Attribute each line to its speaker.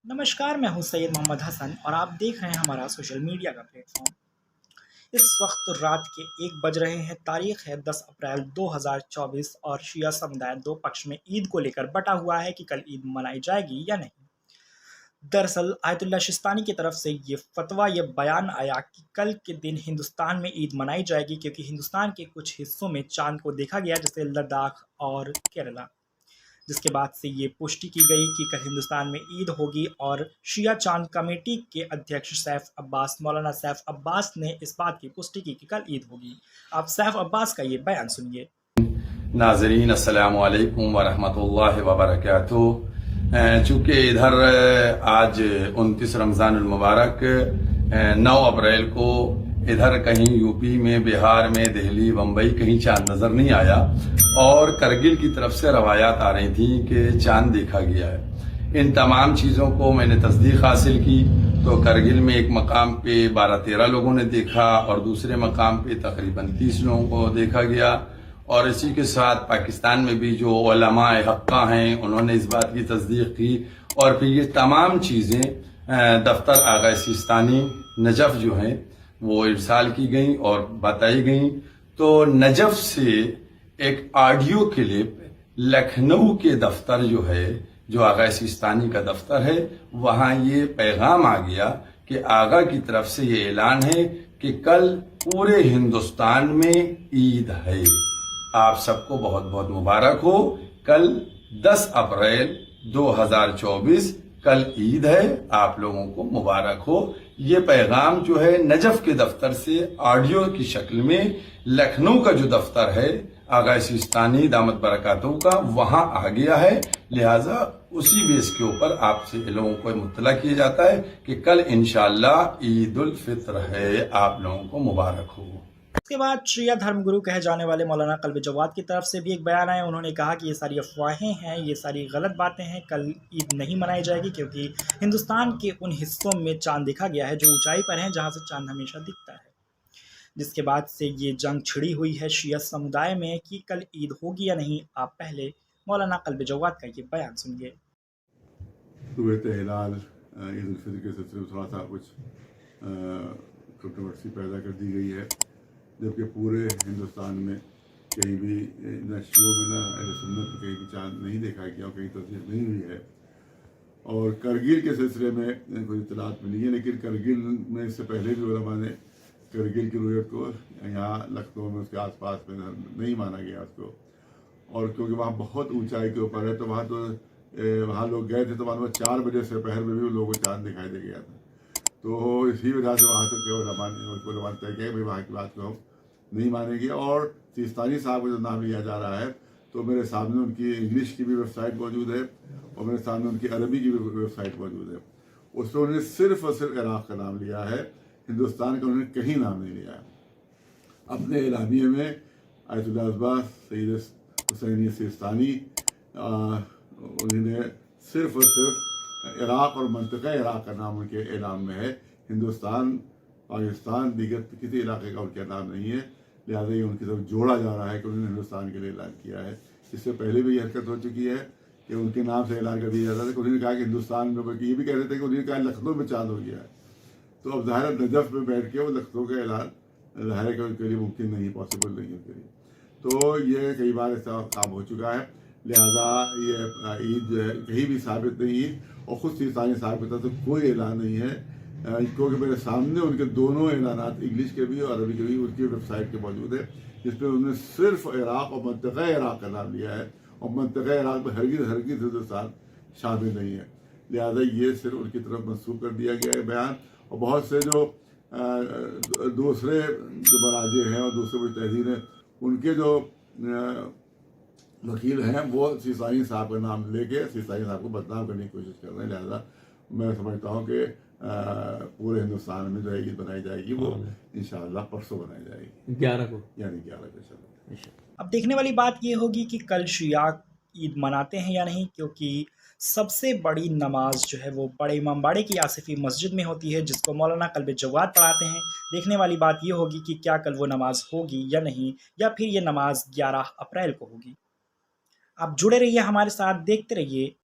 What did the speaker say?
Speaker 1: नमस्कार, मैं हूं सैयद मोहम्मद हसन और आप देख रहे हैं हमारा सोशल मीडिया का प्लेटफॉर्म। इस वक्त रात के 1 बज रहे हैं। तारीख है 10 अप्रैल 2024 और शिया समुदाय दो पक्ष में ईद को लेकर बटा हुआ है कि कल ईद मनाई जाएगी या नहीं। दरअसल आयतुल्ला शिस्तानी की तरफ से ये बयान आया कि कल के दिन हिंदुस्तान में ईद मनाई जाएगी, क्योंकि हिंदुस्तान के कुछ हिस्सों में चांद को देखा गया, जैसे लद्दाख और केरला। जिसके बाद से ये पुष्टि की गई कि कल हिंदुस्तान में ईद होगी और शिया चांद कमेटी के अध्यक्ष मौलाना सैफ अब्बास ने इस बात की पुष्टि की कि कल ईद होगी। आप सैफ अब्बास का ये बयान सुनिए।
Speaker 2: नाज़रीन, अस्सलामु अलैकुम वरहमतुल्लाहि वबरकातुहू। चूँकि इधर आज 29 रमज़ानुल मुबारक 9 अप्रैल को इधर कहीं यूपी में, बिहार में, दिल्ली, बम्बई कहीं चांद नज़र नहीं आया और करगिल की तरफ से रवायात आ रही थी कि चांद देखा गया है। इन तमाम चीज़ों को मैंने तस्दीक हासिल की तो करगिल में एक मकाम पे 12-13 लोगों ने देखा और दूसरे मकाम पे तकरीबन 30 लोगों को देखा गया। और इसी के साथ पाकिस्तान में भी जो उलमाए हक्का हैं उन्होंने इस बात की तस्दीक की और फिर ये तमाम चीज़ें दफ्तर आगा सिस्तानी नजफ़ जो हैं वो इरसाल की गई और बताई गई। तो नजफ़ से एक ऑडियो क्लिप लखनऊ के दफ्तर जो है, जो आगा सिस्तानी का दफ्तर है, वहाँ ये पैगाम आ गया कि आगा की तरफ से ये ऐलान है कि कल पूरे हिंदुस्तान में ईद है। आप सबको बहुत बहुत मुबारक हो। कल 10 अप्रैल 2024 कल ईद है, आप लोगों को मुबारक हो। ये पैगाम जो है नजफ़ के दफ्तर से ऑडियो की शक्ल में लखनऊ का जो दफ्तर है आगा सिस्तानी दामत बरकातहू का, वहां आ गया है। लिहाजा उसी बेस के ऊपर आपसे लोगों को मुत्तला किया जाता है कि कल इंशाअल्लाह ईद उल फित्र है। आप लोगों को मुबारक हो।
Speaker 1: इसके बाद शिया धर्मगुरु कहे जाने वाले मौलाना कल्ब जवाद की तरफ से भी एक बयान आया। उन्होंने कहा कि ये सारी अफवाहें हैं, ये सारी गलत बातें हैं। कल ईद नहीं मनाई जाएगी क्योंकि हिंदुस्तान के उन हिस्सों में चांद देखा गया है जो ऊंचाई पर हैं, जहां से चांद हमेशा दिखता है। जिसके बाद से ये जंग छिड़ी हुई है शिया समुदाय में कि कल ईद होगी या नहीं। आप पहले मौलाना कल्ब जवाद का ये बयान सुनिए।
Speaker 3: हिलाल ईद उल फितर के सिलसिले में थोड़ा सा कुछ कंट्रोवर्सी पैदा कर दी गई है, जबकि पूरे हिंदुस्तान में कहीं भी न शियों में न अहले सुन्नत में कहीं भी चांद नहीं देखा गया और कहीं तस्दीक नहीं हुई है। और करगिल के सिलसिले में कोई इतलात मिली है, लेकिन करगिल में इससे पहले भी उलमा ने करगिल की रुयत को यहाँ लखनऊ में उसके आसपास में नहीं माना गया उसको। और क्योंकि वहाँ बहुत ऊंचाई के ऊपर है तो वहाँ लोग गए थे तो वहाँ 4 बजे से पहर में भी लोगों को चांद दिखाई दे गया था। तो इसी वजह से वहाँ से उलमा तय किया भाई वहाँ की बात को हम नहीं मानेंगे। और सिस्तानी साहब का जो नाम लिया जा रहा है तो मेरे सामने उनकी इंग्लिश की भी वेबसाइट मौजूद है और मेरे सामने उनकी अरबी की भी वेबसाइट मौजूद है। उसमें उन्होंने सिर्फ और सिर्फ इराक़ का नाम लिया है, हिंदुस्तान का उन्होंने कहीं नाम नहीं लिया है। अपने एलानिये में आयतुल्लाह अब्बास सैयद हुसैनी सिस्तानी उन्होंने सिर्फ और सिर्फ इराक़ और मंतक़ा इराक़ का नाम उनके ऐलान में है। हिंदुस्तान, पाकिस्तान, दीगर किसी इलाके का उनका नाम नहीं है। लिहाजा ये उनकी तरफ जोड़ा जा रहा है कि उन्होंने हिंदुस्तान के लिए ऐलान किया है। इससे पहले भी ये हरकत हो चुकी है कि उनके नाम से ऐलान कर दिया जाता था कि उन्होंने कहा कि हिंदुस्तान में, बल्कि ये भी कह रहे थे कि उन्होंने कहा लखनऊ में चांद हो गया है। तो अब ज़ाहिर नजफ़ में बैठ के वो लखनऊ का ऐलान ज़ाहिर है उनके लिए मुमकिन नहीं, पॉसिबल नहीं है उनके लिए। तो ये कई बार ऐसा काम हो चुका है। लिहाजा ये ईद जो है कहीं भी साबित नहीं है और ख़ुद सिस्तानी साहब की तरफ से कोई ऐलान नहीं है, क्योंकि मेरे सामने उनके दोनों ऐलानात इंग्लिश के भी और अरबी के भी उनकी वेबसाइट के मौजूद है, जिसमें उन्होंने सिर्फ इराक़ और मंतक़ा इराक़ का नाम लिया है और मंतक़ा इराक़ में हरगिज़ हिंदुस्तान शामिल नहीं है। लिहाजा ये सिर्फ उनकी तरफ मंसूब कर दिया गया है बयान। और बहुत से जो दूसरे जो मराजे हैं और दूसरे मुजतहिदीन हैं उनके जो वकील हैं वो सिस्तानी साहब का नाम लेके सिस्तानी साहब को बदनाम करने की कोशिश कर रहे हैं। लिहाजा मैं समझता हूँ कि पूरे हिंदुस्तान में जो है ईद बनाई जाएगी वो इंशाअल्लाह परसों बनाई जाएगी
Speaker 4: 11 को,
Speaker 3: यानी 11 को।
Speaker 1: अब देखने वाली बात ये होगी कि कल शिया ईद मनाते हैं या नहीं, क्योंकि सबसे बड़ी नमाज जो है वो बड़े इमामबाड़े की आसिफी मस्जिद में होती है, जिसको मौलाना कल्ब जवाद पढ़ाते हैं। देखने वाली बात ये होगी कि क्या कल वो नमाज होगी या नहीं, या फिर ये नमाज 11 अप्रैल को होगी। आप जुड़े रहिए हमारे साथ, देखते रहिए